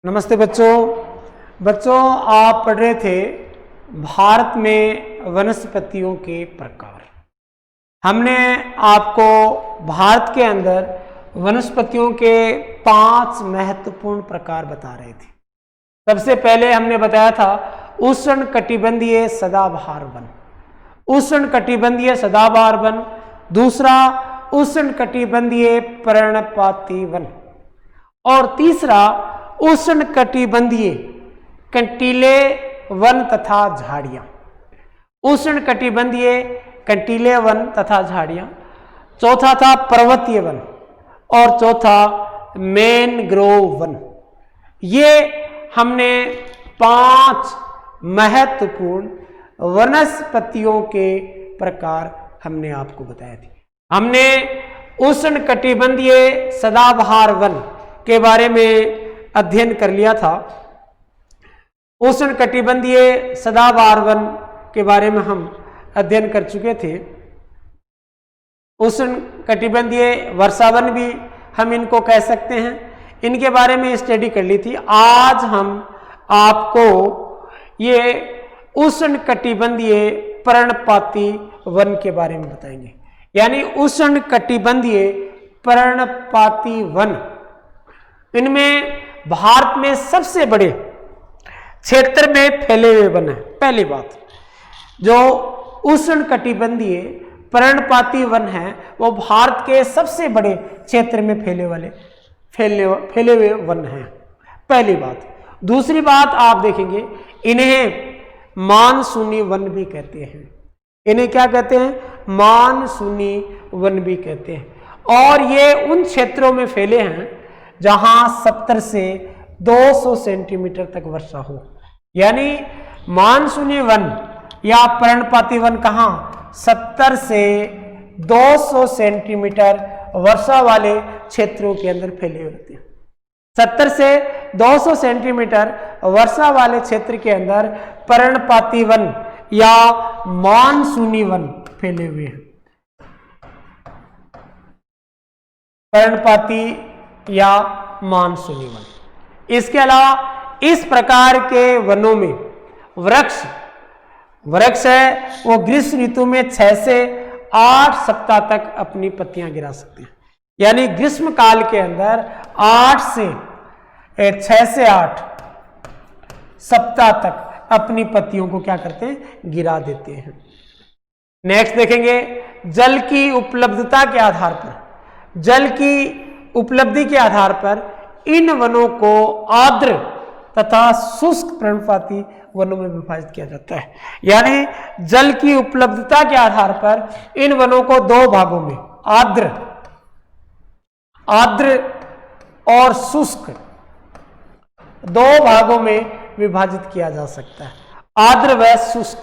नमस्ते बच्चों आप पढ़ रहे थे भारत में वनस्पतियों के प्रकार। हमने आपको भारत के अंदर वनस्पतियों के 5 महत्वपूर्ण प्रकार बता रहे थे। सबसे पहले हमने बताया था उष्णकटिबंधीय सदाबहार वन, उष्णकटिबंधीय सदाबहार वन। दूसरा उष्णकटिबंधीय पर्णपाती वन और तीसरा उष्णकटिबंधीय कंटीले वन तथा झाड़ियां, उष्णकटिबंधीय कंटीले वन तथा झाड़ियां। चौथा था पर्वतीय वन और चौथा मैनग्रोव वन। ये हमने 5 महत्वपूर्ण वनस्पतियों के प्रकार हमने आपको बताए थे। हमने उष्णकटिबंधीय सदाबहार वन के बारे में अध्ययन कर लिया था। उष्णकटिबंधीय सदाबहार वन के बारे में हम अध्ययन कर चुके थे। उष्णकटिबंधीय वर्षावन भी हम इनको कह सकते हैं, इनके बारे में स्टडी कर ली थी। आज हम आपको ये उष्णकटिबंधीय पर्णपाती वन के बारे में बताएंगे। यानी उष्णकटिबंधीय पर्णपाती वन, इनमें भारत में सबसे बड़े क्षेत्र में फैले हुए वन है। पहली बात, जो उष्णकटिबंधीय पर्णपाती वन है वो भारत के सबसे बड़े क्षेत्र में फैले हुए वन है, पहली बात। दूसरी बात आप देखेंगे, इन्हें मानसूनी वन भी कहते हैं। इन्हें क्या कहते हैं? मानसूनी वन भी कहते हैं। और ये उन क्षेत्रों में फैले हैं जहां 70 से 200 सेंटीमीटर तक वर्षा हो। यानी मानसूनी वन या पर्णपाती वन कहां? 70 से 200 सेंटीमीटर वर्षा वाले क्षेत्रों के अंदर फैले होते हैं। 70 से 200 सेंटीमीटर वर्षा वाले क्षेत्र के अंदर पर्णपाती वन या मानसूनी वन फैले हुए हैं। पर्णपाती या मानसूनी वन। इसके अलावा इस प्रकार के वनों में वृक्ष है वो ग्रीष्म ऋतु में 6 से 8 सप्ताह तक अपनी पत्तियां गिरा सकते हैं। यानी ग्रीष्म काल के अंदर 6 से 8 सप्ताह तक अपनी पत्तियों को क्या करते हैं? गिरा देते हैं। नेक्स्ट देखेंगे, जल की उपलब्धता के आधार पर, जल की उपलब्धि के आधार पर इन वनों को आर्द्र तथा शुष्क पर्णपाती वनों में विभाजित किया जाता है। यानी जल की उपलब्धता के आधार पर इन वनों को 2 भागों में, आर्द्र और शुष्क, 2 भागों में विभाजित किया जा सकता है, आर्द्र व शुष्क।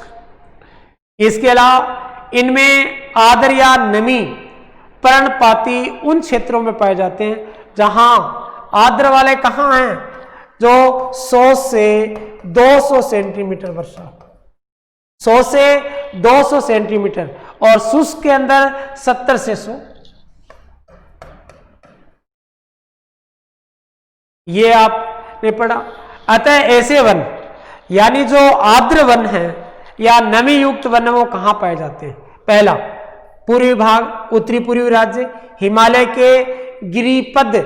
इसके अलावा इनमें आर्द्र या नमी पर्णपाती उन क्षेत्रों में पाए जाते हैं जहां आर्द्र वाले कहां हैं? जो 100 से 200 सेंटीमीटर वर्षा, 100 से 200 सेंटीमीटर, और शुष्क के अंदर 70 से 100। ये आपने पढ़ा। अतः ऐसे वन, यानी जो आर्द्र वन है या नमी युक्त वन है, वो कहां पाए जाते हैं? पहला, पूर्वी भाग, उत्तरी पूर्वी राज्य, हिमालय के गिरिपद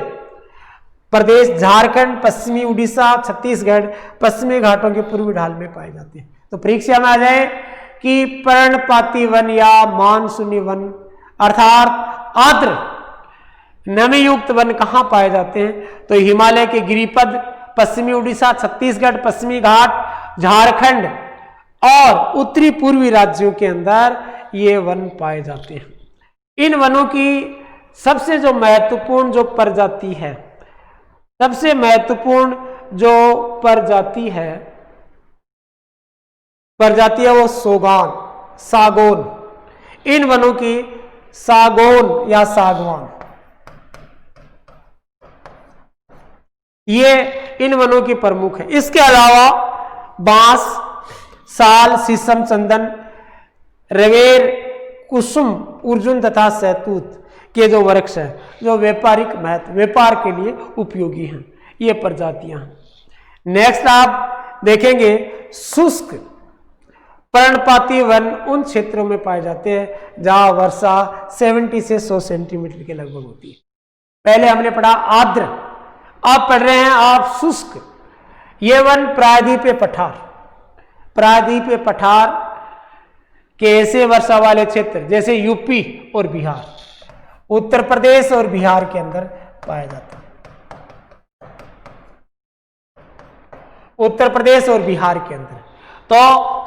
प्रदेश, झारखंड, पश्चिमी उड़ीसा, छत्तीसगढ़, पश्चिमी घाटों के पूर्वी ढाल में पाए जाते हैं। तो परीक्षा में आ जाए कि पर्णपाती वन या मानसूनी वन अर्थात आर्द्र नमी युक्त वन कहां पाए जाते हैं? तो हिमालय के गिरिपद, पश्चिमी उड़ीसा, छत्तीसगढ़, पश्चिमी घाट, झारखंड और उत्तरी पूर्वी राज्यों के अंदर ये वन पाए जाते हैं। इन वनों की सबसे जो महत्वपूर्ण जो प्रजाति है, सबसे महत्वपूर्ण जो प्रजाति है वो सागौन। इन वनों की सागौन या सागवान, ये इन वनों की प्रमुख है। इसके अलावा बांस, साल, शीशम, चंदन, रवेर, कुसुम, अर्जुन तथा सहतूत के जो वृक्ष है, जो व्यापार के लिए उपयोगी हैं, ये प्रजातियां हैं। नेक्स्ट आप देखेंगे शुष्क पर्णपाती वन उन क्षेत्रों में पाए जाते हैं जहां वर्षा 70 से 100 सेंटीमीटर के लगभग होती है। पहले हमने पढ़ा आर्द्र, अब पढ़ रहे हैं आप शुष्क। ये वन प्रायद्वीपीय पठार, प्रायद्वीपीय पठार के ऐसे वर्षा वाले क्षेत्र जैसे यूपी और बिहार, उत्तर प्रदेश और बिहार के अंदर पाया जाता है। उत्तर प्रदेश और बिहार के अंदर तो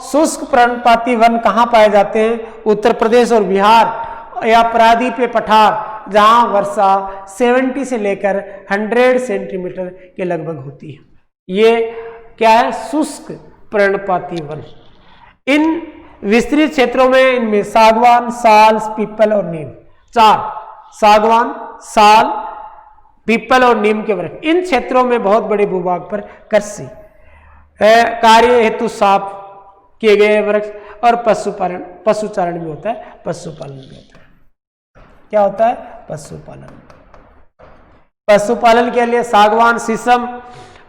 शुष्क पर्णपाती वन कहां पाए जाते हैं? उत्तर प्रदेश और बिहार या प्रायद्वीपीय पठार जहां वर्षा 70 से लेकर 100 सेंटीमीटर के लगभग होती है। ये क्या है? शुष्क पर्णपाती वन। इन विस्तृत क्षेत्रों में इनमें सागवान, साल, पीपल और नीम, 4 सागवान, साल, पीपल और नीम के वृक्ष। इन क्षेत्रों में बहुत बड़े भूभाग पर कृषि कार्य हेतु साफ किए गए वृक्ष और पशुपालन, पशुचारण भी होता है, पशुपालन भी होता है। क्या होता है? पशुपालन। पशुपालन के लिए सागवान, शीशम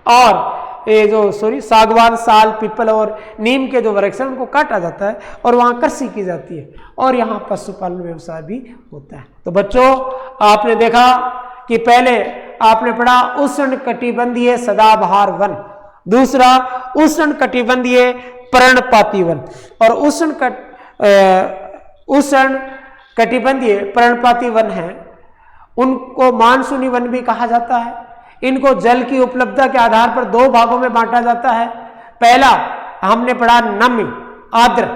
और ये जो सागवान, साल, पीपल और नीम के जो वृक्ष हैं उनको काटा जाता है और वहां कृषि की जाती है और यहाँ पशुपालन व्यवसाय भी होता है। तो बच्चों आपने देखा कि पहले आपने पढ़ा उष्ण कटिबंधीय सदाबहार वन, दूसरा उष्ण कटिबंधीय पर्णपाती वन और उष्ण कटिबंधीय पर्णपाती वन है उनको मानसूनी वन भी कहा जाता है। इनको जल की उपलब्धता के आधार पर 2 भागों में बांटा जाता है। पहला हमने पढ़ा नमी, आर्द्र,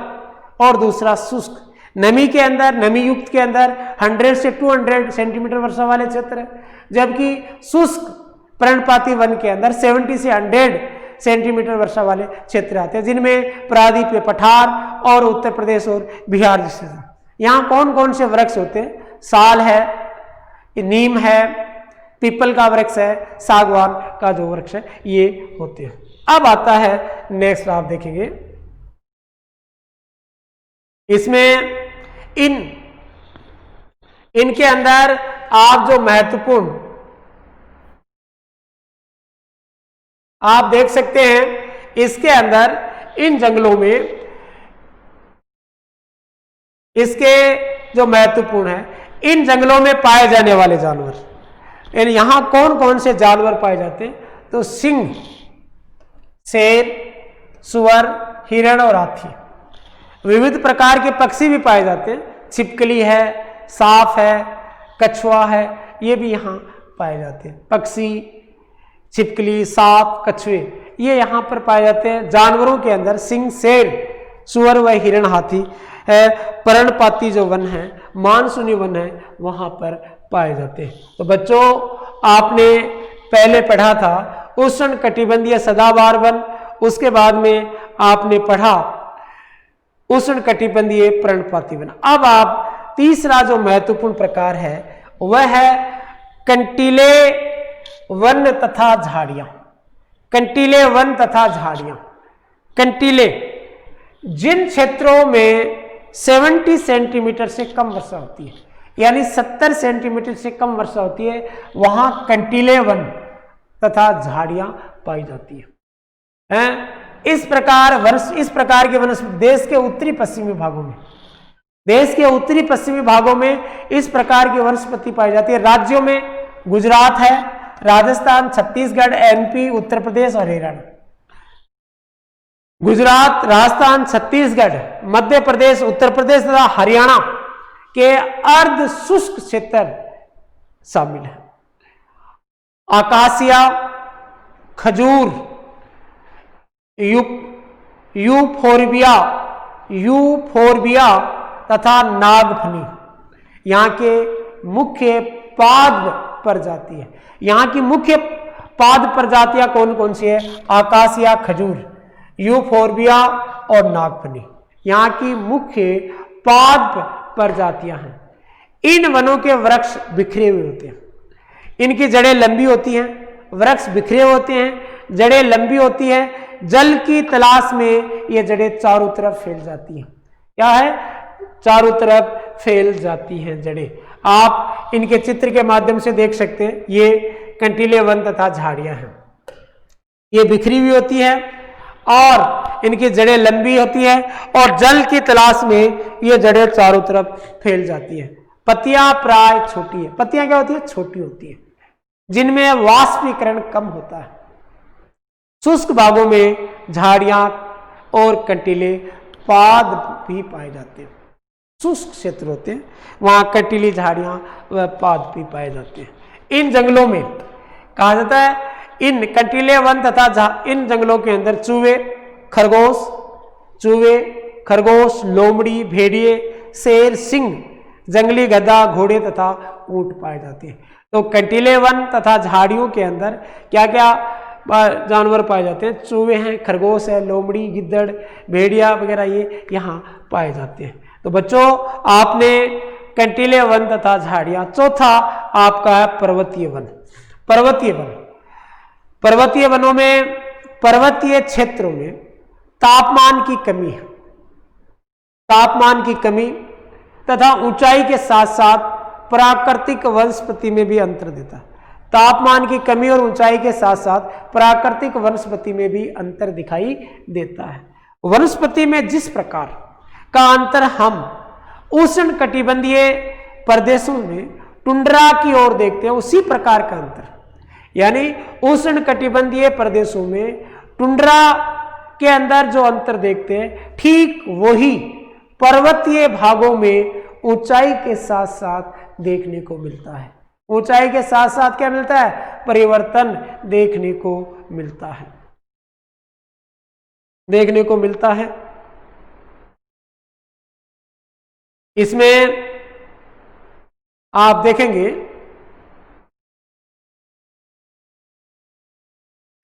और दूसरा शुष्क। नमी के अंदर, नमी युक्त के अंदर 100 से 200 सेंटीमीटर वर्षा वाले क्षेत्र है, जबकि शुष्क पर्णपाती वन के अंदर 70 से 100 सेंटीमीटर वर्षा वाले क्षेत्र आते हैं, जिनमें प्रायद्वीपीय पठार और उत्तर प्रदेश और बिहार जैसे। यहाँ कौन कौन से वृक्ष होते हैं? साल है, नीम है, पीपल का वृक्ष है, सागवान का जो वृक्ष है, ये होते हैं। अब आता है नेक्स्ट, आप देखेंगे इसमें इनके अंदर आप जो महत्वपूर्ण आप देख सकते हैं, इसके अंदर इन जंगलों में इसके जो महत्वपूर्ण है, इन जंगलों में पाए जाने वाले जानवर, यानी यहां कौन कौन से जानवर पाए जाते हैं? तो सिंह, शेर, सुअर, हिरण और हाथी। विविध प्रकार के पक्षी भी पाए जाते हैं, छिपकली है, सांप है, कछुआ है, ये भी यहाँ पाए जाते हैं। पक्षी, छिपकली, सांप, कछुए ये यहाँ पर पाए जाते हैं। जानवरों के अंदर सिंह, शेर, सुअर व हिरण, हाथी है। पर्णपाती जो वन है, मानसूनी वन है, वहां पर पाए जाते हैं। तो बच्चों आपने पहले पढ़ा था उष्ण कटिबंधीय सदाबहार वन, उसके बाद में आपने पढ़ा उष्ण कटिबंधीय पर्णपाती वन। अब आप तीसरा जो महत्वपूर्ण प्रकार है वह है कंटीले वन तथा झाड़ियां। कंटीले वन तथा झाड़ियां। कंटीले जिन क्षेत्रों में 70 सेंटीमीटर से कम वर्षा होती है, यानी 70 सेंटीमीटर से कम वर्षा होती है, वहां कंटीले वन तथा झाड़ियां पाई जाती है। इस प्रकार के वनस्पति देश के उत्तरी पश्चिमी भागों में, देश के उत्तरी पश्चिमी भागों में इस प्रकार की वनस्पति पाई जाती है। राज्यों में गुजरात है, राजस्थान, छत्तीसगढ़, एमपी, उत्तर प्रदेश और हरियाणा। गुजरात, राजस्थान, छत्तीसगढ़, मध्य प्रदेश, उत्तर प्रदेश तथा हरियाणा के अर्ध शुष्क क्षेत्र शामिल है। आकाशिया, खजूर, यूफोर्बिया तथा नागफनी यहाँ के मुख्य पाद प्रजाति है। यहाँ की मुख्य पाद प्रजातियां कौन कौन सी है? आकाशिया, खजूर, यूफोर्बिया और नागफनी यहाँ की मुख्य पाद प्रजातियां हैं। इन वनों के वृक्ष बिखरे हुए होते हैं, इनकी जड़ें लंबी होती हैं, वृक्ष बिखरे होते हैं, जड़ें लंबी होती हैं, जल की तलाश में ये जड़ें चारों तरफ फैल जाती हैं। क्या है? चारों तरफ फैल जाती हैं जड़ें। आप इनके चित्र के माध्यम से देख सकते हैं, ये कंटीले वन तथा झाड़ियां हैं। ये बिखरी हुई होती है और इनकी जड़ें लंबी होती है और जल की तलाश में ये जड़ें चारों तरफ फैल जाती है। पत्तियां प्राय छोटी है। पत्तियां क्या होती है? छोटी होती है, जिनमें वाष्पीकरण कम होता है। शुष्क भागों में झाड़ियां और कंटीले पाद भी पाए जाते हैं। शुष्क क्षेत्र होते हैं, वहां कंटीली झाड़ियां व पाद भी पाए जाते हैं। इन जंगलों में कहा जाता है, इन कंटीले वन तथा इन जंगलों के अंदर चूहे, खरगोश, लोमड़ी, भेड़िए, शेर, सिंह, जंगली गधा, घोड़े तथा ऊंट पाए जाते हैं। तो कंटीले वन तथा झाड़ियों के अंदर क्या क्या जानवर पाए जाते हैं? चूहे हैं, खरगोश है, लोमड़ी, गिद्दड़, भेड़िया वगैरह ये यहाँ पाए जाते हैं। तो बच्चों, आपने कंटीले वन तथा झाड़ियां। चौथा आपका है पर्वतीय वन। पर्वतीय वनों में, पर्वतीय क्षेत्रों में तापमान की कमी है। तापमान की कमी तथा ऊंचाई के साथ साथ प्राकृतिक वनस्पति में भी अंतर देता है। तापमान की कमी और ऊंचाई के साथ साथ प्राकृतिक वनस्पति में भी अंतर दिखाई देता है। वनस्पति में जिस प्रकार का अंतर हम उष्ण कटिबंधीय प्रदेशों में टुंड्रा की ओर देखते हैं, उसी प्रकार का अंतर, यानी उष्ण कटिबंधीय प्रदेशों में टुंड्रा के अंदर जो अंतर देखते हैं, ठीक वही पर्वतीय भागों में ऊंचाई के साथ साथ देखने को मिलता है। ऊंचाई के साथ साथ क्या मिलता है? परिवर्तन देखने को मिलता है, देखने को मिलता है। इसमें आप देखेंगे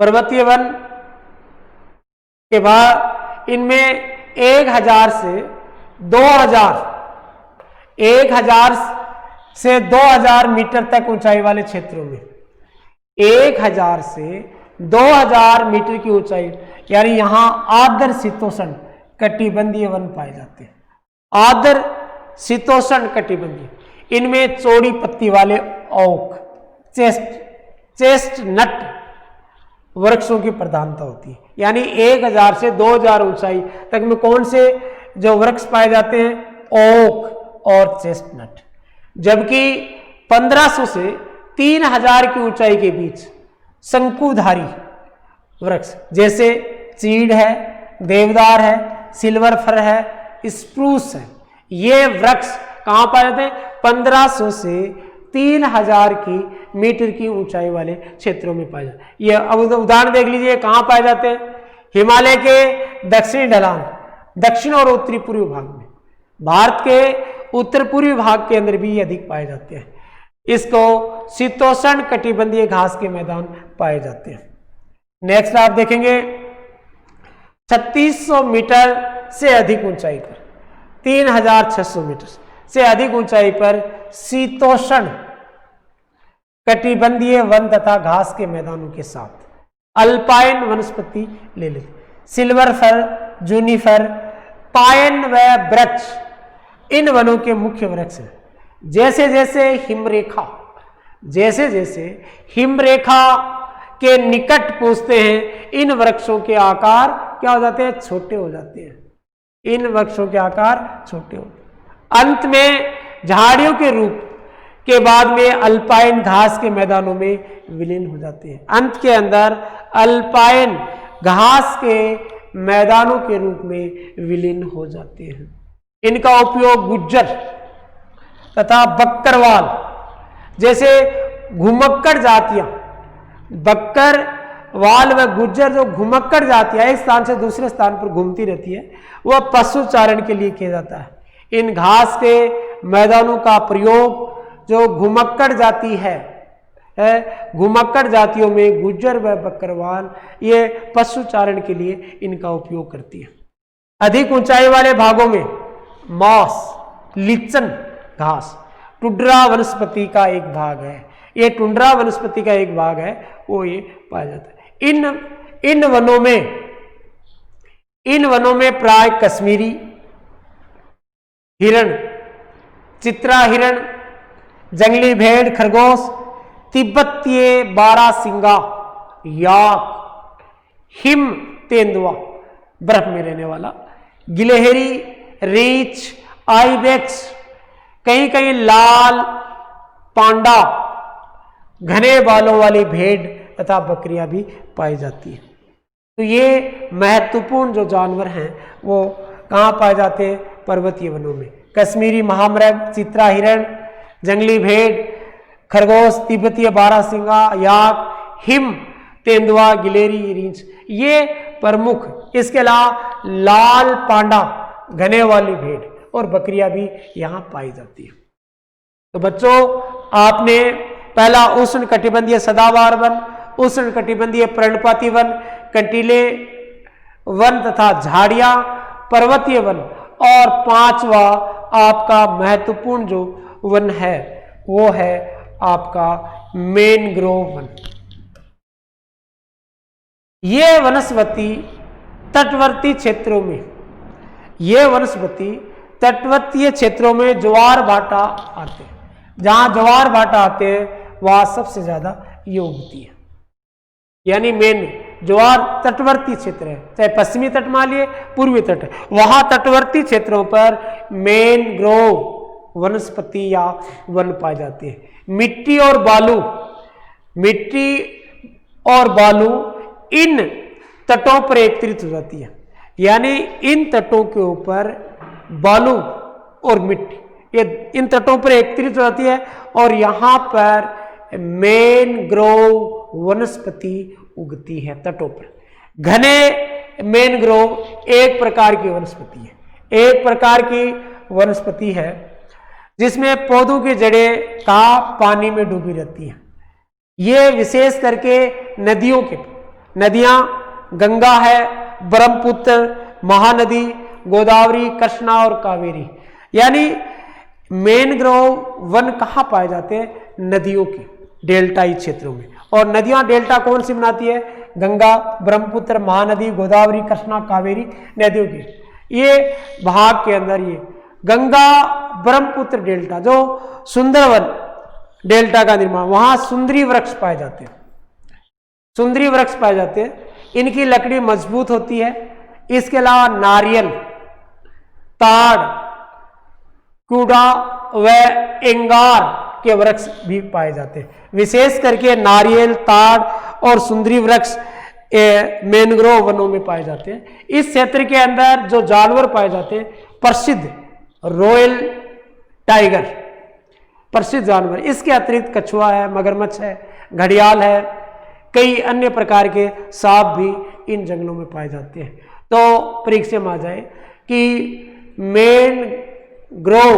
पर्वतीय वन के बाद इनमें 1000 से 2000 मीटर तक ऊंचाई वाले क्षेत्रों में 1000 से 2000 मीटर की ऊंचाई, यानी यहां आर्द्र शीतोष्ण कटिबंधीय वन पाए जाते हैं। आर्द्र शीतोष्ण कटिबंधीय, इनमें चौड़ी पत्ती वाले ओक, चेस्टनट वृक्षों की प्रधानता होती है। यानी 1000 से 2000 ऊंचाई तक में कौन से जो वृक्ष पाए जाते हैं? ओक और चेस्टनट। जबकि 1500 से 3000 की ऊंचाई के बीच शंकुधारी वृक्ष जैसे चीड़ है, देवदार है, सिल्वर फर है, स्प्रूस है, ये वृक्ष कहां पाए जाते हैं? 1500 से 3000 की मीटर की ऊंचाई वाले क्षेत्रों में पाए जाते हैं। ये अब उदाहरण देख लीजिए, कहां पाए जाते हैं? हिमालय के दक्षिणी ढलान, दक्षिण और उत्तरी पूर्वी भाग में, भारत के उत्तर पूर्वी भाग के अंदर भी ये अधिक पाए जाते हैं। इसको शीतोष्ण कटिबंधीय घास के मैदान पाए जाते हैं। नेक्स्ट आप देखेंगे 3600 मीटर से अधिक ऊंचाई पर, 3600 मीटर से अधिक ऊंचाई पर शीतोष्ण कटिबंधीय वन तथा घास के मैदानों के साथ अल्पाइन वनस्पति ले लेते। सिल्वर फर, जूनिफर, पाइन व वृक्ष इन वनों के मुख्य वृक्ष हैं। जैसे जैसे हिमरेखा के निकट पहुंचते हैं, इन वृक्षों के आकार क्या हो जाते हैं? छोटे हो जाते हैं। इन वृक्षों के आकार छोटे होते हैं। अंत में झाड़ियों के रूप के बाद में अल्पाइन घास के मैदानों में विलीन हो जाते हैं। अंत के अंदर अल्पाइन घास के मैदानों के रूप में विलीन हो जाते हैं। इनका उपयोग गुज्जर तथा बक्करवाल जैसे घुमक्कड़ जातियां, बक्करवाल व गुज्जर जो घुमक्कड़ जातियां एक स्थान से दूसरे स्थान पर घूमती रहती है, वह पशु चारण के लिए किया जाता है। इन घास के मैदानों का प्रयोग जो घुमक्कड़ जाति है, घुमक्कड़ जातियों में गुज्जर व बक्करवाल ये पशु चारण के लिए इनका उपयोग करती है। अधिक ऊंचाई वाले भागों में मॉस, लिचन घास टुंड्रा वनस्पति का एक भाग है। ये टुंड्रा वनस्पति का एक भाग है, वो ये पाया जाता है। इन वनों में प्राय कश्मीरी हिरण, चित्रा हिरण, जंगली भेड़, खरगोश, तिब्बतीय बारासिंगा, याक, हिम तेंदुआ बर्फ में रहने वाला, गिलहरी, रीछ, आइबेक्स, कहीं कहीं लाल पांडा, घने बालों वाली भेड़ तथा बकरियां भी पाई जाती है। तो ये महत्वपूर्ण जो जानवर हैं वो कहाँ पाए जाते हैं? पर्वतीय वनों में। कश्मीरी महामृग, चित्रा हिरण, जंगली भेड़, खरगोश, तिब्बतीय बारहसिंगा, याक, हिम तेंदुआ, गिलहरी, रीछ, ये प्रमुख। इसके अलावा लाल पांडा, घने वाली भेड़ और बकरियां भी यहाँ पाई जाती है। तो बच्चों, आपने पहला उष्ण कटिबंधीय सदाबहार वन, उष्ण कटिबंधीय पर्णपाती वन, कंटीले वन तथा झाड़ियां, पर्वतीय वन, और पांचवा आपका महत्वपूर्ण जो वन है वो है आपका मैनग्रोव वन। ये वनस्पति तटवर्ती क्षेत्रों में, ये वनस्पति तटवर्तीय क्षेत्रों में ज्वार भाटा आते हैं, जहां ज्वार भाटा आते हैं वहां सबसे ज्यादा ये उगती है। यानी मेन ज्वार तटवर्ती क्षेत्र है, चाहे पश्चिमी तट मान लिए, पूर्वी तट, वहां तटवर्ती क्षेत्रों पर मैनग्रोव वनस्पति या वन पाए जाते हैं। मिट्टी और बालू, मिट्टी और बालू इन तटों पर एकत्रित हो जाती है। यानी इन तटों के ऊपर बालू और मिट्टी ये इन तटों पर एकत्रित हो जाती है और यहां पर मैनग्रोव वनस्पति उगती है तटों पर। घने मैनग्रोव एक प्रकार की वनस्पति है, एक प्रकार की वनस्पति है जिसमें पौधों की जड़ें का पानी में डूबी रहती हैं। ये विशेष करके नदियों के, नदियां गंगा है, ब्रह्मपुत्र, महानदी, गोदावरी, कृष्णा और कावेरी। यानी मैनग्रोव वन कहाँ पाए जाते हैं? नदियों के डेल्टाई क्षेत्रों में। और नदियां डेल्टा कौन सी बनाती है? गंगा, ब्रह्मपुत्र, महानदी, गोदावरी, कृष्णा, कावेरी नदियों की। ये भाग के अंदर ये गंगा ब्रह्मपुत्र डेल्टा, जो सुंदरवन डेल्टा का निर्माण, वहां सुंदरी वृक्ष पाए जाते हैं, सुंदरी वृक्ष पाए जाते हैं। इनकी लकड़ी मजबूत होती है। इसके अलावा नारियल, ताड़, कूड़ा व एंगार के वृक्ष भी पाए जाते हैं। विशेष करके नारियल, ताड़ और सुंदरी वृक्ष मैनग्रोव वनों में पाए जाते हैं। इस क्षेत्र के अंदर जो जानवर पाए जाते हैं, प्रसिद्ध रॉयल टाइगर प्रसिद्ध जानवर, इसके अतिरिक्त कछुआ है, मगरमच्छ है, घड़ियाल है, कई अन्य प्रकार के सांप भी इन जंगलों में पाए जाते हैं। तो परीक्षा में आ जाए कि मैनग्रोव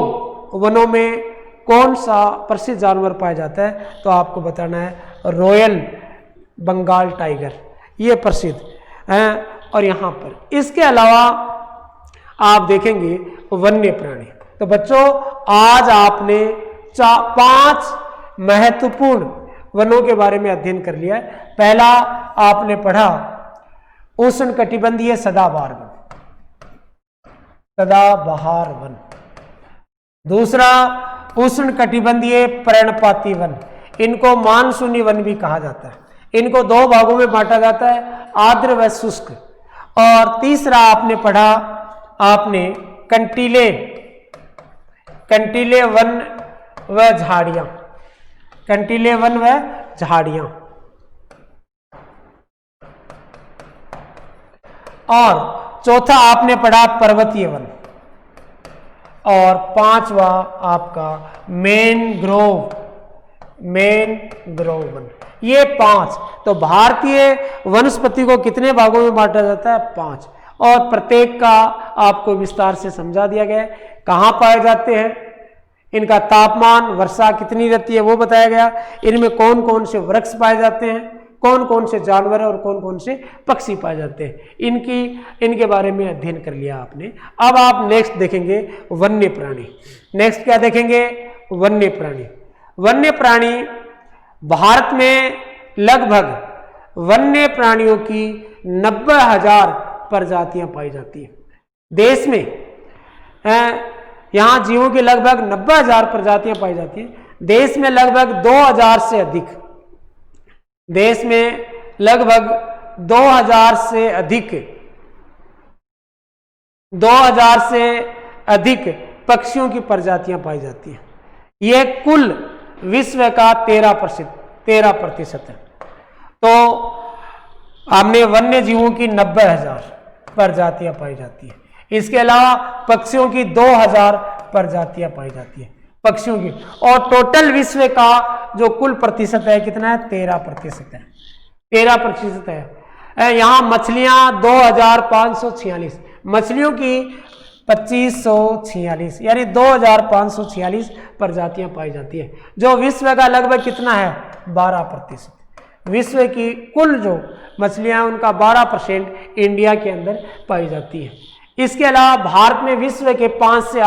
वनों में कौन सा प्रसिद्ध जानवर पाया जाता है, तो आपको बताना है रॉयल बंगाल टाइगर, ये प्रसिद्ध है। और यहाँ पर इसके अलावा आप देखेंगे वन्य प्राणी। तो बच्चों, आज आपने 5 महत्वपूर्ण वनों के बारे में अध्ययन कर लिया है। पहला आपने पढ़ा उष्ण कटिबंधीय सदाबहार वन, सदाबहार वन। दूसरा उष्ण कटिबंधीय पर्णपाती वन, इनको मानसूनी वन भी कहा जाता है। इनको 2 भागों में बांटा जाता है, आर्द्र व शुष्क। और तीसरा आपने पढ़ा आपने कंटीले, कंटीले वन व झाड़ियां, कंटीले वन व झाड़ियां। और चौथा आपने पढ़ा पर्वतीय वन। और 5वां आपका मैनग्रोव, मैनग्रोव वन। ये 5। तो भारतीय वनस्पति को कितने भागों में बांटा जाता है? 5। और प्रत्येक का आपको विस्तार से समझा दिया गया है। कहाँ पाए जाते हैं, इनका तापमान, वर्षा कितनी रहती है वो बताया गया, इनमें कौन कौन से वृक्ष पाए जाते हैं, कौन कौन से जानवर और कौन कौन से पक्षी पाए जाते हैं, इनके बारे में अध्ययन कर लिया आपने। अब आप नेक्स्ट देखेंगे वन्य प्राणी। नेक्स्ट क्या देखेंगे? वन्य प्राणी। वन्य प्राणी, भारत में लगभग वन्य प्राणियों की 90,000 प्रजातियां पाई जाती हैं। देश में यहाँ जीवों की लगभग 90,000 प्रजातियां पाई जाती हैं। देश में लगभग 2,000 से अधिक, देश में लगभग 2000 से अधिक पक्षियों की प्रजातियां पाई जाती हैं। यह कुल विश्व का 13% है। तो हमने वन्य जीवों की 90,000 प्रजातियां पाई जाती है। इसके अलावा पक्षियों की 2000 प्रजातियां पाई जाती है पक्षियों की। और टोटल विश्व का जो कुल प्रतिशत है कितना है? 13% है। 13% है। यहाँ मछलियां 2546, मछलियों की 2546 यानी 2546 प्रजातियां पाई जाती है, जो विश्व का लगभग कितना है? 12%। विश्व की कुल जो मछलियां उनका 12% इंडिया के अंदर पाई जाती है। इसके अलावा भारत में विश्व के 5 से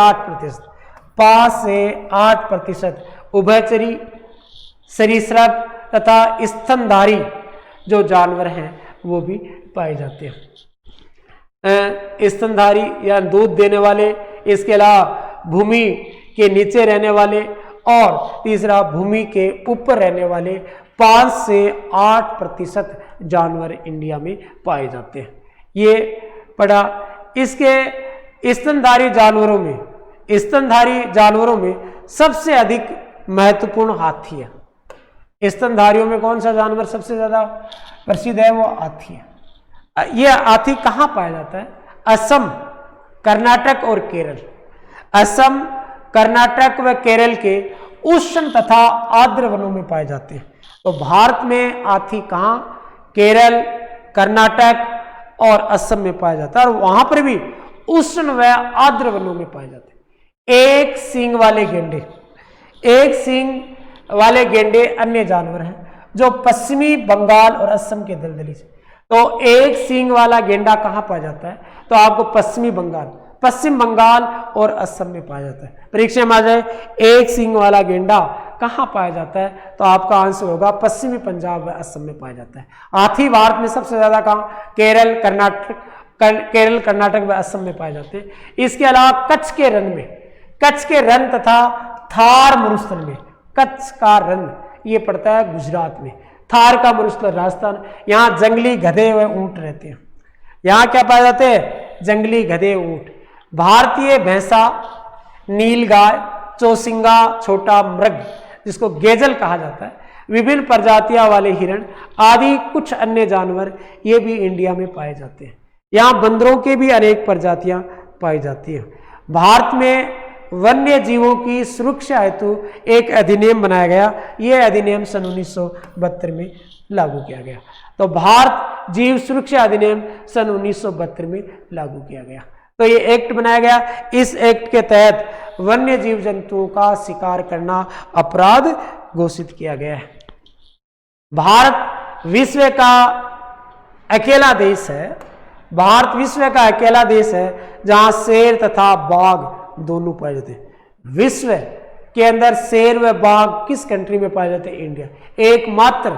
8% उभयचरी, सरीसृप तथा स्तनधारी जो जानवर हैं वो भी पाए जाते हैं। स्तनधारी या दूध देने वाले, इसके अलावा भूमि के नीचे रहने वाले, और तीसरा भूमि के ऊपर रहने वाले 5 से 8% जानवर इंडिया में पाए जाते हैं। ये पढ़ा। इसके स्तनधारी जानवरों में सबसे अधिक महत्वपूर्ण हाथी है। स्तनधारियों में कौन सा जानवर सबसे ज्यादा प्रसिद्ध है? वो हाथी है। यह हाथी कहाँ पाया जाता है? असम, कर्नाटक और केरल। असम, कर्नाटक व केरल के उष्ण तथा आर्द्र वनों में पाए जाते हैं। तो भारत में हाथी कहाँ? केरल, कर्नाटक और असम में पाया जाता है, और वहां पर भी उष्ण व आर्द्र वनों में पाए जाते हैं। एक सींग वाले गेंडे अन्य जानवर हैं जो पश्चिमी बंगाल और असम के दलदली से। तो एक सींग वाला गेंडा कहाँ पाया जाता है? तो आपको पश्चिम बंगाल और असम में पाया जाता है। परीक्षा में आ जाए एक सींग वाला गेंडा कहाँ पाया जाता है, तो आपका आंसर होगा पश्चिमी पंजाब व असम में पाया जाता है। हाथी भारत में सबसे ज्यादा कहाँ? केरल, कर्नाटक व असम में पाए जाते हैं। इसके अलावा कच्छ के रण तथा थार मरुस्थल में, कच्छ का रण ये पड़ता है गुजरात में, थार का मरुस्थल राजस्थान। यहाँ जंगली गधे व ऊंट रहते हैं। यहाँ क्या पाए जाते हैं? जंगली गधे, ऊंट। भारतीय भैंसा, नीलगाय, चौसिंगा, छोटा मृग जिसको गेजल कहा जाता है, विभिन्न प्रजातियां वाले हिरण आदि कुछ अन्य जानवर ये भी इंडिया में पाए जाते हैं। यहाँ बंदरों के भी अनेक प्रजातियां पाई जाती हैं। भारत में वन्य जीवों की सुरक्षा हेतु एक अधिनियम बनाया गया। यह अधिनियम सन 1972 में लागू किया गया। तो भारत जीव सुरक्षा अधिनियम सन 1972 में लागू किया गया। तो ये एक्ट बनाया गया। इस एक्ट के तहत वन्य जीव जंतुओं का शिकार करना अपराध घोषित किया गया है। भारत विश्व का अकेला देश है जहां शेर तथा बाघ दोनों पाए जाते हैं। विश्व के अंदर शेर व बाघ किस कंट्री में पाए जाते हैं? इंडिया। एकमात्र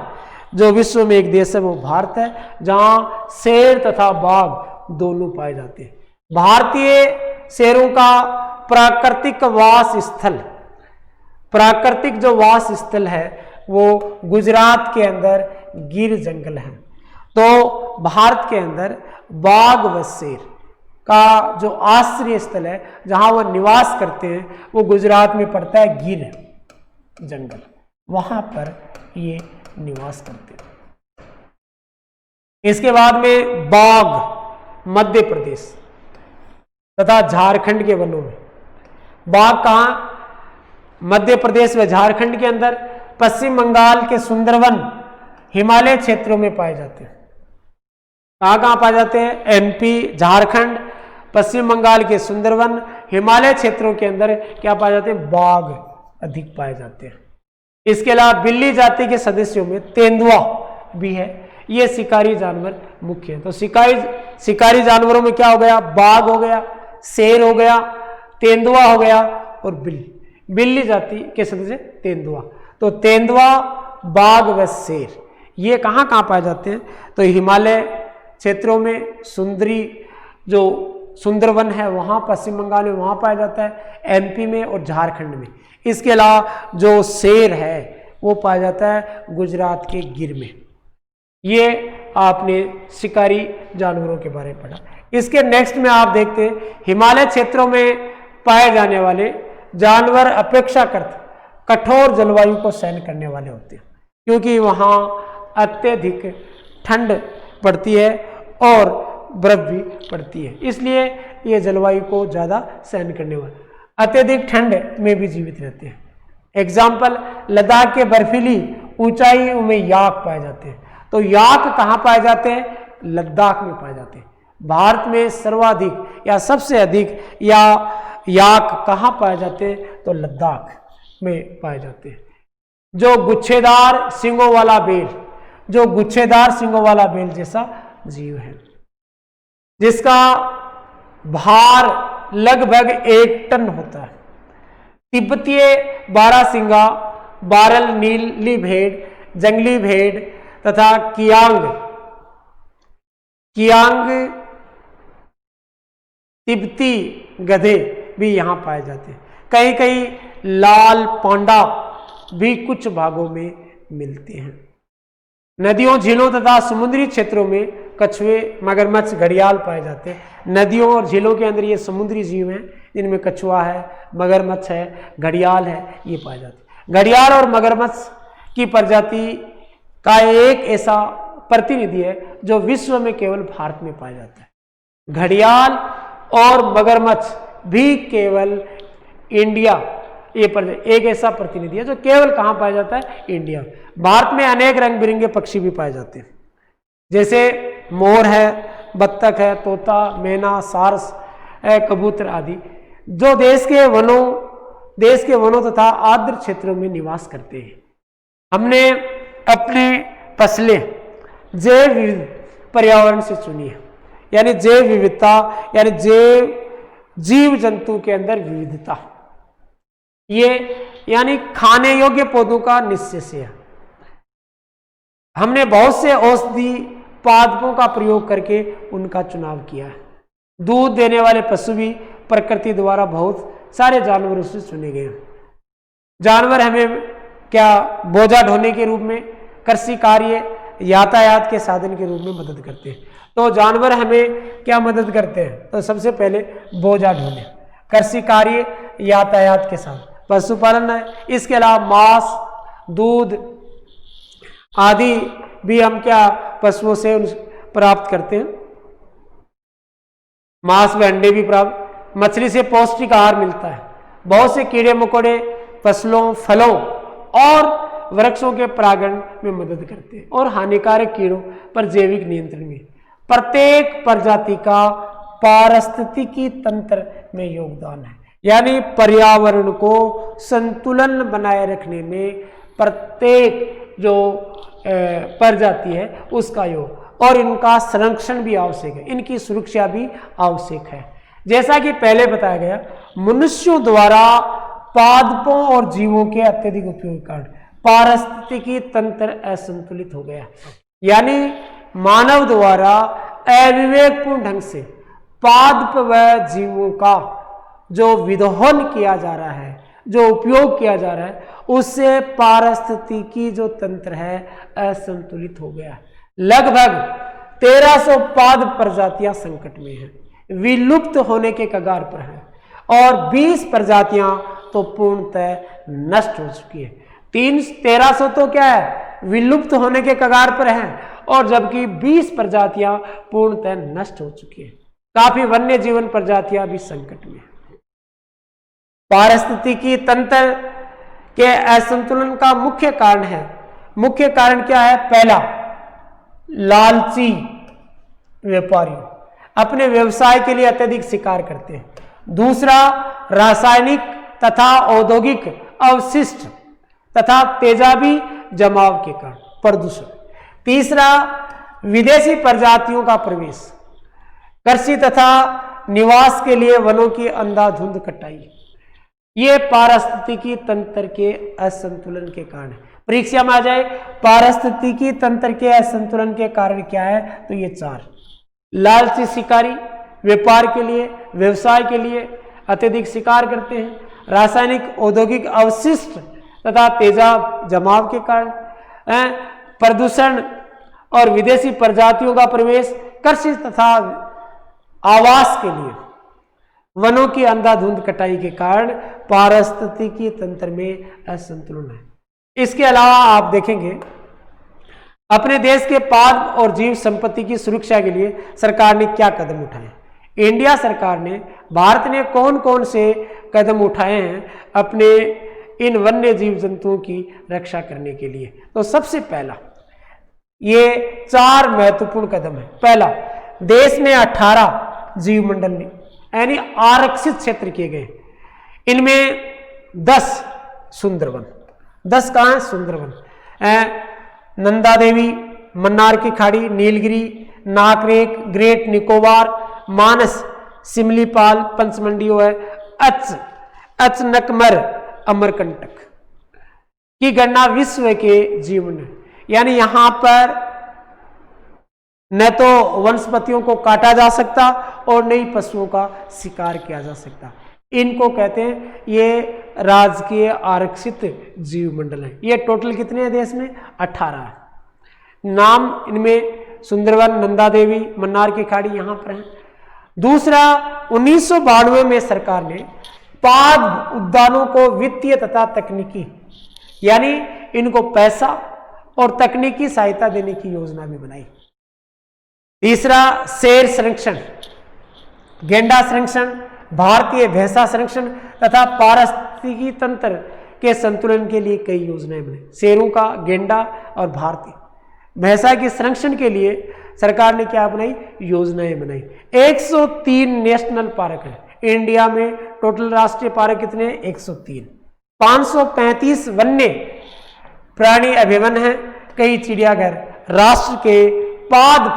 जो विश्व में एक देश है वो भारत है जहां शेर तथा बाघ दोनों पाए जाते हैं। भारतीय शेरों का प्राकृतिक जो वास स्थल है वो गुजरात के अंदर गिर जंगल है। तो भारत के अंदर बाघ व शेर का जो आश्रय स्थल है जहां वो निवास करते हैं वो गुजरात में पड़ता है गिर जंगल, वहां पर ये निवास करते हैं। इसके बाद में बाघ मध्य प्रदेश तथा झारखंड के वनों में। बाघ कहाँ? मध्य प्रदेश व झारखंड के अंदर, पश्चिम बंगाल के सुंदरवन, हिमालय क्षेत्रों में पाए जाते हैं। कहाँ पाए जाते हैं? एमपी, झारखंड, पश्चिम बंगाल के सुंदरवन, हिमालय क्षेत्रों के अंदर क्या पाए जाते हैं? बाघ अधिक पाए जाते हैं। इसके अलावा बिल्ली जाति के सदस्यों में तेंदुआ भी है। ये शिकारी जानवर मुख्य है। तो शिकारी जानवरों में क्या हो गया? बाघ हो गया, शेर हो गया, तेंदुआ हो गया और बिल्ली जाति के सदस्य तेंदुआ। तो तेंदुआ, बाघ व शेर ये कहाँ पाए जाते हैं? तो हिमालय क्षेत्रों में, जो सुंदरवन है वहाँ पश्चिम बंगाल में वहाँ पाया जाता है, एमपी में और झारखंड में। इसके अलावा जो शेर है वो पाया जाता है गुजरात के गिर में। ये आपने शिकारी जानवरों के बारे में पढ़ा। इसके नेक्स्ट में आप देखते हैं हिमालय क्षेत्रों में पाए जाने वाले जानवर अपेक्षाकृत कठोर जलवायु को सहन करने वाले होते हैं, क्योंकि वहाँ अत्यधिक ठंड पड़ती है और बर्फ भी पड़ती है, इसलिए ये जलवायु को ज़्यादा सहन करने वाले अत्यधिक ठंड में भी जीवित रहते हैं। एग्जाम्पल, लद्दाख के बर्फीली ऊंचाइयों में याक पाए जाते हैं। तो याक कहाँ पाए जाते हैं? लद्दाख में पाए जाते हैं। भारत में सर्वाधिक या सबसे अधिक या याक कहाँ पाए जाते हैं? तो लद्दाख में पाए जाते हैं। जो गुच्छेदार सींगों वाला बेल, जो गुच्छेदार सींगों वाला बेल जैसा जीव है, जिसका भार लगभग 1 टन होता है। तिब्बतीय बारहसिंगा, बारल नीली भेड़, जंगली भेड़ तथा कियांग तिब्बती गधे भी यहाँ पाए जाते हैं। कहीं कहीं लाल पांडा भी कुछ भागों में मिलते हैं। नदियों, झीलों तथा समुद्री क्षेत्रों में कछुए, मगरमच्छ, घड़ियाल पाए जाते हैं। नदियों और झीलों के अंदर ये समुद्री जीव हैं, जिनमें कछुआ है, मगरमच्छ है, घड़ियाल है, ये पाए जाते हैं। घड़ियाल और मगरमच्छ की प्रजाति का एक ऐसा प्रतिनिधि है जो विश्व में केवल भारत में पाया जाता है। घड़ियाल और मगरमच्छ भी केवल इंडिया, ये एक ऐसा प्रतिनिधि है जो केवल कहाँ पाया जाता है? इंडिया। भारत में अनेक रंग बिरंगे पक्षी भी पाए जाते हैं, जैसे मोर है, बत्तख है, तोता, मैना, सारस है, कबूतर आदि, जो देश के वनों तथा आर्द्र क्षेत्रों में निवास करते हैं। हमने अपनी फसलें जैव विविध पर्यावरण से चुनी है, यानी जैव विविधता, यानी जीव जंतु के अंदर विविधता, ये यानी खाने योग्य पौधों का निश्चय है। हमने बहुत से औषधि पादपों का प्रयोग करके उनका चुनाव किया है। दूध देने वाले पशु भी प्रकृति द्वारा बहुत सारे जानवरों से चुने गए हैं। जानवर हमें क्या बोझा ढोने के रूप में, कृषि कार्य, यातायात के साधन के रूप में मदद करते हैं। तो जानवर हमें क्या मदद करते हैं? तो सबसे पहले बोझा ढोने, कृषि कार्य, यातायात के साथ, पशुपालन है। इसके अलावा मांस, दूध आदि भी हम क्या पशुओं से प्राप्त करते हैं। मांस व अंडे भी प्राप्त, मछली से पौष्टिक आहार मिलता है। बहुत से कीड़े मकोड़े फसलों, फलों और वृक्षों के परागण में मदद करते हैं और हानिकारक कीड़ों पर जैविक नियंत्रण में। प्रत्येक प्रजाति का पारिस्थितिकी तंत्र में योगदान है, यानी पर्यावरण को संतुलन बनाए रखने में प्रत्येक जो प्रजाति है उसका योग, और इनका संरक्षण भी आवश्यक है, इनकी सुरक्षा भी आवश्यक है। जैसा कि पहले बताया गया, मनुष्यों द्वारा पादपों और जीवों के अत्यधिक उपयोग के कारण पारिस्थितिकी तंत्र असंतुलित हो गया, यानी मानव द्वारा अविवेकपूर्ण ढंग से पादप व जीवों का जो विदोहन किया जा रहा है, जो उपयोग किया जा रहा है, उससे पारिस्थितिकी जो तंत्र है असंतुलित हो गया। लगभग 1300 पादप प्रजातियां संकट में हैं, विलुप्त होने के कगार पर हैं, और 20 प्रजातियां तो पूर्णतः नष्ट हो चुकी है। 1300 तो क्या है, विलुप्त होने के कगार पर हैं, और जबकि 20 प्रजातियां पूर्णतः नष्ट हो चुकी है। काफी वन्य जीवन प्रजातियां भी संकट में हैं। पारिस्थितिकी तंत्र के असंतुलन का मुख्य कारण है, मुख्य कारण क्या है? पहला, लालची व्यापारी अपने व्यवसाय के लिए अत्यधिक शिकार करते हैं। दूसरा, रासायनिक तथा औद्योगिक अवशिष्ट तथा तेजाबी जमाव के कारण प्रदूषण। तीसरा, विदेशी प्रजातियों का प्रवेश, कृषि तथा निवास के लिए वनों की अंधाधुंध कटाई, ये पारिस्थितिकी तंत्र के असंतुलन के कारण है। परीक्षा में आ जाए पारिस्थितिकी तंत्र के असंतुलन के कारण क्या है, तो ये 4, लालची शिकारी व्यापार के लिए, व्यवसाय के लिए अत्यधिक शिकार करते हैं, रासायनिक औद्योगिक अवशिष्ट तथा तेजाब जमाव के कारण, प्रदूषण और विदेशी प्रजातियों का प्रवेश, कृषि तथा आवास के लिए वनों की अंधाधुंध कटाई के कारण पारिस्थितिकी तंत्र में असंतुलन है। इसके अलावा आप देखेंगे अपने देश के पाद और जीव संपत्ति की सुरक्षा के लिए सरकार ने क्या कदम उठाए। इंडिया सरकार ने, भारत ने कौन कौन से कदम उठाए हैं अपने इन वन्य जीव जंतुओं की रक्षा करने के लिए। तो सबसे पहला ये 4 महत्वपूर्ण कदम है। पहला, देश में 18 जीव मंडल यानी आरक्षित क्षेत्र किए गए, इनमें 10 सुंदरवन। 10 कहाँ है? सुंदरवन। नंदा देवी, मन्नार की खाड़ी, नीलगिरी, नाकरेक, ग्रेट निकोबार, मानस, सिमलीपाल, पंचमंडियो है, अचनकमर, अमरकंटक की गणना विश्व के जीव मंडल, यानी यहां पर न तो वनस्पतियों को काटा जा सकता और न ही पशुओं का शिकार किया जा सकता। इनको कहते हैं ये राजकीय आरक्षित जीव मंडल है। ये टोटल कितने हैं देश में? 18 है। नाम इनमें सुंदरवन, नंदा देवी, मन्नार की खाड़ी यहां पर है। दूसरा, 1992 में सरकार ने पाद उद्यानों को वित्तीय तथा तकनीकी, यानी इनको पैसा और तकनीकी सहायता देने की योजना भी बनाई। तीसरा, शेर संरक्षण, गेंडा संरक्षण, भारतीय भैंसा संरक्षण तथा पारिस्थितिकी तंत्र के संतुलन के लिए कई योजनाएं बनाई। शेरों का, गेंडा और भारतीय भैंसा के संरक्षण के लिए सरकार ने क्या बनाई? योजनाएं बनाई। 103 नेशनल पार्क है इंडिया में। टोटल राष्ट्रीय पार्क कितने हैं? 103। 535 वन्य प्राणी अभयारण्य है, कई चिड़ियाघर राष्ट्र के पाद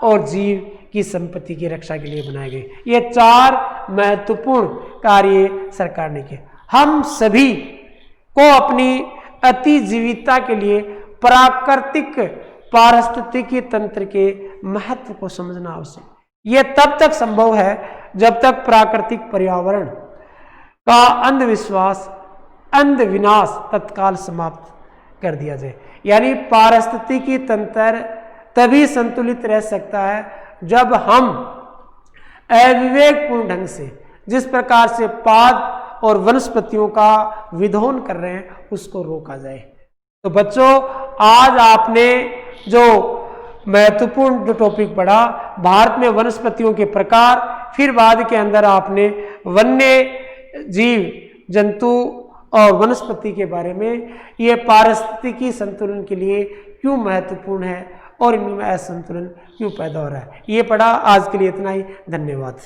और जीव की संपत्ति की रक्षा के लिए बनाए गए। ये 4 महत्वपूर्ण कार्य सरकार ने किए। हम सभी को अपनी अतिजीविता के लिए प्राकृतिक पारिस्थितिकी तंत्र के महत्व को समझना आवश्यक। यह तब तक संभव है जब तक प्राकृतिक पर्यावरण का अंधविश्वास, अंधविनाश तत्काल समाप्त कर दिया जाए। यानी पारिस्थितिकी तंत्र तभी संतुलित रह सकता है जब हम अविवेकपूर्ण ढंग से जिस प्रकार से पाद और वनस्पतियों का विध्वंस कर रहे हैं उसको रोका जाए। तो बच्चों, आज आपने जो महत्वपूर्ण जो टॉपिक पढ़ा, भारत में वनस्पतियों के प्रकार, फिर बाद के अंदर आपने वन्य जीव जंतु और वनस्पति के बारे में, ये पारिस्थितिकी संतुलन के लिए क्यों महत्वपूर्ण है और इनमें असंतुलन क्यों पैदा हो रहा है, ये पढ़ा। आज के लिए इतना ही। धन्यवाद।